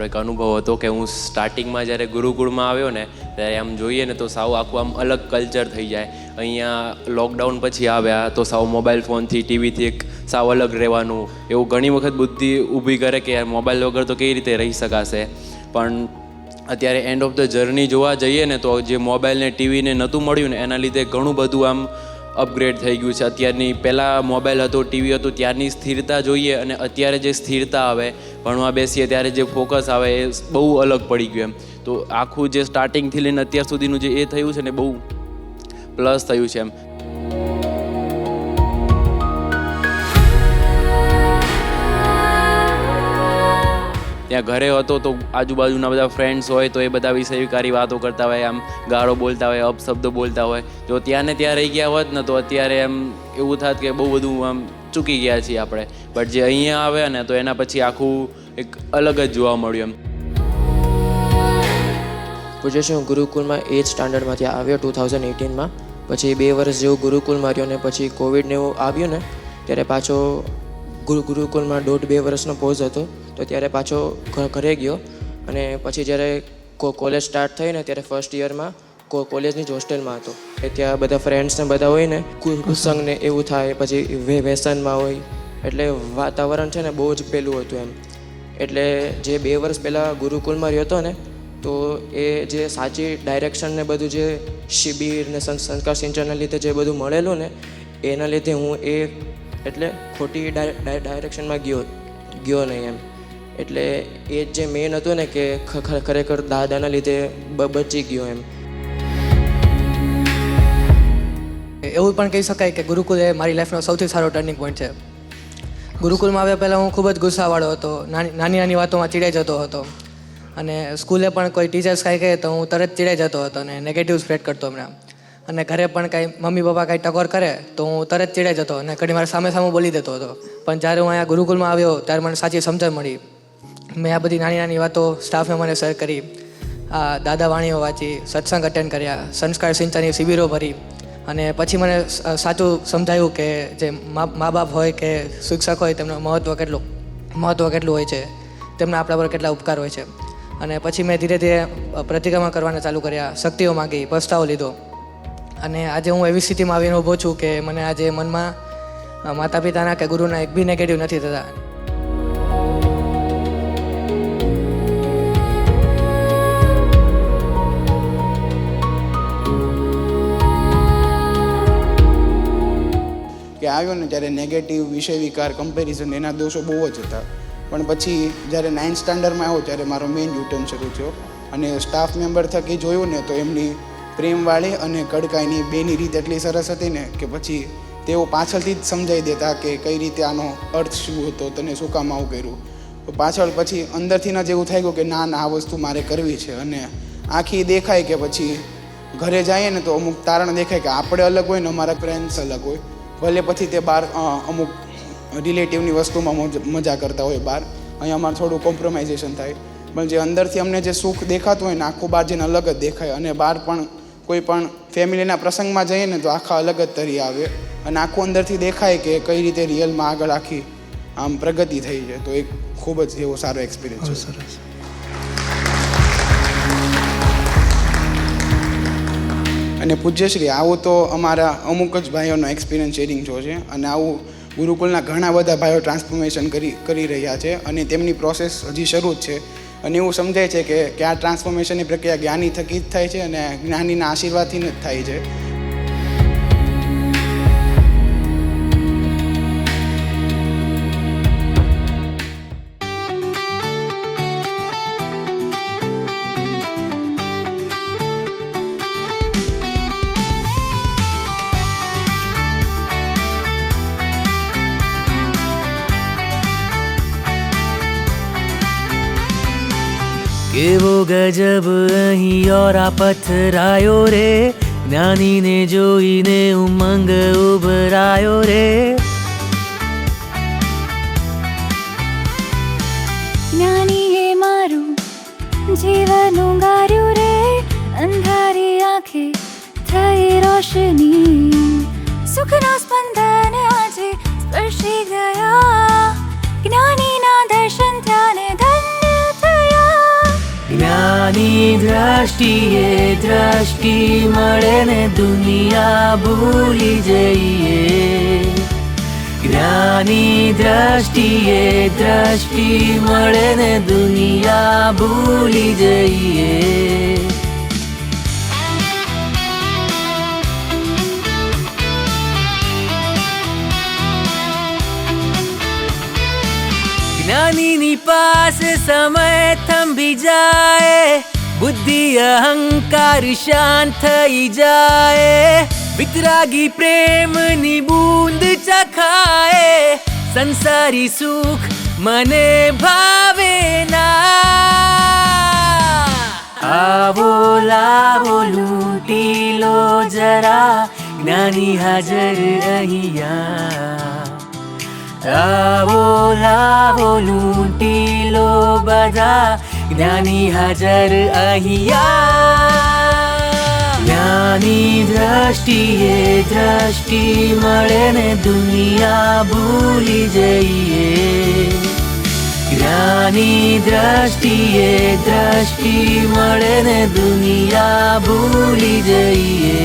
મારો એક અનુભવ હતો કે હું સ્ટાર્ટિંગમાં જ્યારે ગુરુકુળમાં આવ્યો ને ત્યારે આમ જોઈએ ને તો સાવ આખું આમ અલગ કલ્ચર થઈ જાય. અહીંયા લોકડાઉન પછી આવ્યા તો સાવ મોબાઈલ ફોનથી ટીવીથી એક સાવ અલગ રહેવાનું એવું ઘણી વખત બુદ્ધિ ઊભી કરે કે યાર મોબાઈલ વગર તો કેવી રીતે રહી શકાશે. પણ અત્યારે એન્ડ ઓફ ધ જર્ની જોવા જઈએ ને તો જે મોબાઈલ ને ટીવીને નહોતું મળ્યું ને એના લીધે ઘણું બધું આમ અપગ્રેડ થઈ ગયું છે. અત્યારની પહેલાં મોબાઈલ હતો, ટીવી હતું, ત્યારની સ્થિરતા જોઈએ અને અત્યારે જે સ્થિરતા આવે, ભણવા બેસીએ ત્યારે જે ફોકસ આવે એ બહુ અલગ પડી ગયું એમ. તો આખું જે સ્ટાર્ટિંગથી લઈને અત્યાર સુધીનું જે એ થયું છે ને બહુ પ્લસ થયું છે એમ. ત્યાં ઘરે હતો તો આજુબાજુના બધા ફ્રેન્ડ્સ હોય તો એ બધા વિષયકારી વાતો કરતા હોય, આમ ગાળો બોલતા હોય, અપશબ્દો બોલતા હોય. જો ત્યાં ને ત્યાં રહી ગયા હોત ને તો અત્યારે એમ એવું થાત કે બહુ બધું આમ ચૂકી ગયા છીએ આપણે. બટ જે અહીંયા આવ્યા ને તો એના પછી આખું એક અલગ જ જોવા મળ્યું એમ. પૂછે છે હું ગુરુકુળમાં 8th સ્ટાન્ડર્ડમાંથી આવ્યો 2018માં. પછી 2 વર્ષ જેવું ગુરુકુળમાં રહ્યો ને પછી કોવિડને એવું આવ્યું ને ત્યારે પાછો ગુરુકુળમાં 1.5-2 વર્ષનો પોઝ હતો તો ત્યારે પાછો ઘરે ગયો. અને પછી જ્યારે કોલેજ સ્ટાર્ટ થઈ ને ત્યારે ફર્સ્ટ યરમાં કોલેજની જ હોસ્ટેલમાં હતો. એ ત્યાં બધા ફ્રેન્ડ્સને બધા હોય ને કુસંગ ને એવું થાય, પછી વ્યસનમાં હોય એટલે વાતાવરણ છે ને બહુ જ પેલું હતું એમ. એટલે જે 2 વર્ષ પહેલાં ગુરુકુળમાં રહ્યો હતો ને તો એ જે સાચી ડાયરેક્શન ને બધું જે શિબિર ને સંસ્કાર સિંચનના લીધે જે બધું મળેલું ને એના લીધે હું એ એટલે ખોટી ડાયરેક્શનમાં ગયો નહીં એમ. એટલે એ જે મેઇન હતું ને કે ખરેખર દાદાના લીધે બચી ગયો એમ. એવું પણ કહી શકાય કે ગુરુકુળ એ મારી લાઈફનો સૌથી સારો ટર્નિંગ પોઈન્ટ છે. ગુરુકુળમાં આવ્યા પહેલાં હું ખૂબ જ ગુસ્સાવાળો હતો, નાની નાની વાતોમાં ચીડાઈ જતો હતો. અને સ્કૂલે પણ કોઈ ટીચર્સ કાંઈ કહે તો હું તરત ચીડાઈ જતો હતો અને નેગેટિવ સ્પ્રેડ કરતો હમણાં. અને ઘરે પણ કાંઈ મમ્મી પપ્પા કાંઈ ટકોર કરે તો હું તરત ચીડાઈ જતો અને ઘણી વાર સામે બોલી દેતો હતો. પણ જ્યારે હું અહીંયા ગુરુકુળમાં આવ્યો ત્યારે મને સાચી સમજણ મળી. મેં આ બધી નાની નાની વાતો સ્ટાફે મને શેર કરી, આ દાદા વાણીઓ વાંચી, સત્સંગ અટેન્ડ કર્યા, સંસ્કાર સિંચનની શિબિરો ભરી અને પછી મને સાચું સમજાયું કે જે મા બાપ હોય કે શિક્ષક હોય તેમનું મહત્ત્વ કેટલું હોય છે, તેમના આપણા પર કેટલા ઉપકાર હોય છે. અને પછી મેં ધીરે ધીરે પ્રતિક્રમણ કરવાને ચાલુ કર્યા, શક્તિઓ માગી, પસ્તાવો લીધો. અને આજે હું એવી સ્થિતિમાં આવીને ઊભો છું કે મને આજે મનમાં માતા પિતાના કે ગુરુના એક બી નેગેટિવ નથી થતા. કે આવ્યો ને ત્યારે નેગેટિવ વિષય વિકાર કમ્પેરિઝન એના દોષો બહુ જ હતા. પણ પછી જ્યારે 9th સ્ટાન્ડર્ડમાં આવ્યો ત્યારે મારો મેઇન યુટર્ન શરૂ થયો અને સ્ટાફ મેમ્બર થકી જોયું ને તો એમની પ્રેમવાળી અને કડકાઈની બેની રીત એટલી સરસ હતી ને કે પછી તેઓ પાછળથી જ સમજાવી દેતા કે કઈ રીતે આનો અર્થ શું હતો, તને શું કામ આવું કર્યું. તો પાછળ પછી અંદરથી જ એવું થઈ ગયું કે ના આ વસ્તુ મારે કરવી છે. અને આખી દેખાય કે પછી ઘરે જઈએ ને તો અમુક તારણ દેખાય કે આપણે અલગ હોય ને અમારા ફ્રેન્ડ્સ અલગ હોય. ભલે પછી તે બહાર અમુક રિલેટિવની વસ્તુમાં મજા કરતા હોય બહાર, અહીંયા અમારે થોડું કોમ્પ્રોમાઇઝેશન થાય. પણ જે અંદરથી અમને જે સુખ દેખાતું હોય ને આખું બહાર જેને અલગ જ દેખાય. અને બહાર પણ કોઈ પણ ફેમિલીના પ્રસંગમાં જઈએ ને તો આખા અલગ જ તરી આવે અને આખું અંદરથી દેખાય કે કઈ રીતે રિયલમાં આગળ આખી આમ પ્રગતિ થઈ છે. તો એક ખૂબ જ એવો સારો એક્સપિરિયન્સ છે. સરસ. અને પૂજ્યશ્રી આવું તો અમારા અમુક જ ભાઈઓનો એક્સપિરિયન્સ શેરિંગ જો છે. અને આવું ગુરુકુળના ઘણા બધા ભાઈઓ ટ્રાન્સફોર્મેશન કરી રહ્યા છે અને તેમની પ્રોસેસ હજી શરૂ જ છે. અને એવું સમજાય છે કે આ ટ્રાન્સફોર્મેશનની પ્રક્રિયા જ્ઞાની થકી જ થાય છે અને જ્ઞાનીના આશીર્વાદથી જ થાય છે. કેવો ગજબ અહીં ઓરા પથરાયો રે, જ્ઞાનીને જોઈને ઉમંગ ઉભરાયો રે. જ્ઞાનીએ મારું જીવન ઉંગાર્યું રે, અંધારી આંખે થઈ રોશની, સુખના સ્પંદન આજે સ્પર્શી ગયા, જ્ઞાનીના દર્શન થયા ને ધન્ય થયા. દ્રષ્ટિએ દ્રષ્ટિ મળે ને દુનિયા ભૂલી જઈએ. જ્ઞાની દ્રષ્ટિએ દ્રષ્ટિ મળે ને દુનિયા ભૂલી જઈએ. જ્ઞાનીની પાસે સમય થંભી જાય, બુદ્ધિ અહંકાર શાંત થઈ જાય. વિતરાગી પ્રેમની બૂંદ ચખાય, સંસારી સુખ મને ભાવે ના. આવો લાવો લૂંટી લો જરા, જ્ઞાની હાજર અહીંયા. આવો લાવો લૂંટી લો બધા, જ્ઞાની હાજર અહીંયા. જ્ઞાની દ્રષ્ટિએ દ્રષ્ટિ મળે ને દુનિયા ભૂલી જઈએ. જ્ઞાની દ્રષ્ટિએ દ્રષ્ટિ મળે ને દુનિયા ભૂલી જઈએ.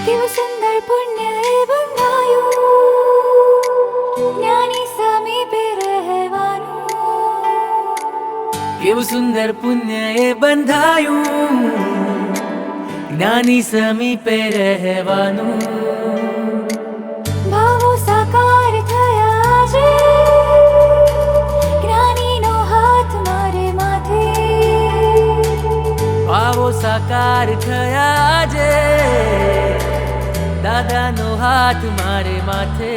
કેવું સુંદર પુણ્ય એ બંધાયું, જ્ઞાની સમીપે રહેવાનું. કેવું સુંદર પુણ્ય એ બંધાયું, જ્ઞાની સમીપે રહેવાનું. ભાવો સાકાર થયા છે, જ્ઞાનીનો હાથ મારે માથે. ભાવો સાકાર થયા છે, દાદાનો હાથ મારે માથે.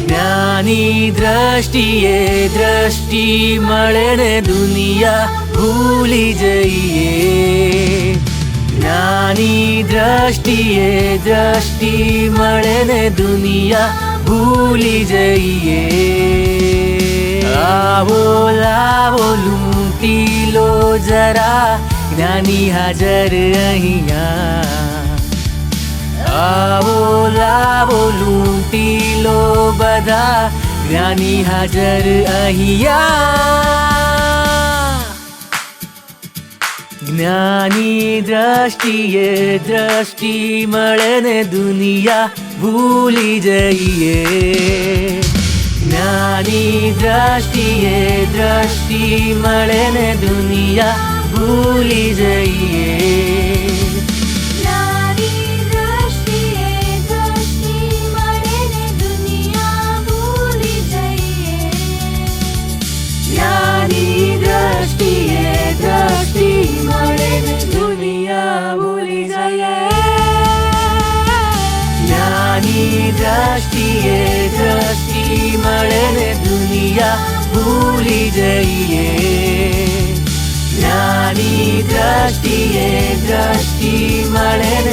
જ્ઞાની દ્રષ્ટિએ દ્રષ્ટિ મળે ને દુનિયા ભૂલી જઈએ. જ્ઞાની દ્રષ્ટિએ દ્રષ્ટિ મળે ને દુનિયા ભૂલી જઈએ. આવો લાવો લૂંટી લો જરા, જ્ઞાની હાજર અહીંયા. આવો લાવો લૂંટી લો બધા, જ્ઞાની હાજર અહીંયા. જ્ઞાની દ્રષ્ટિએ દ્રષ્ટિ મળે ને દુનિયા ભૂલી જઈએ. જ્ઞાની દ્રષ્ટિએ દ્રષ્ટિ મળે ને દુનિયા ભૂલી જઈએ. જ્ઞાની દ્રષ્ટિએ દ્રષ્ટિ મળે ને દુનિયા ભૂલી જઈએ. જ્ઞાની દ્રષ્ટિએ દ્રષ્ટિ મળે ને દુનિયા ભૂલી જઈએ. જ્ઞાની દ્રષ્ટિએ દ્રષ્ટિ મળે ને દુનિયા ભૂલી જઈએ. જ્ઞાની દ્રષ્ટિએ દ્રષ્ટિ મળે ને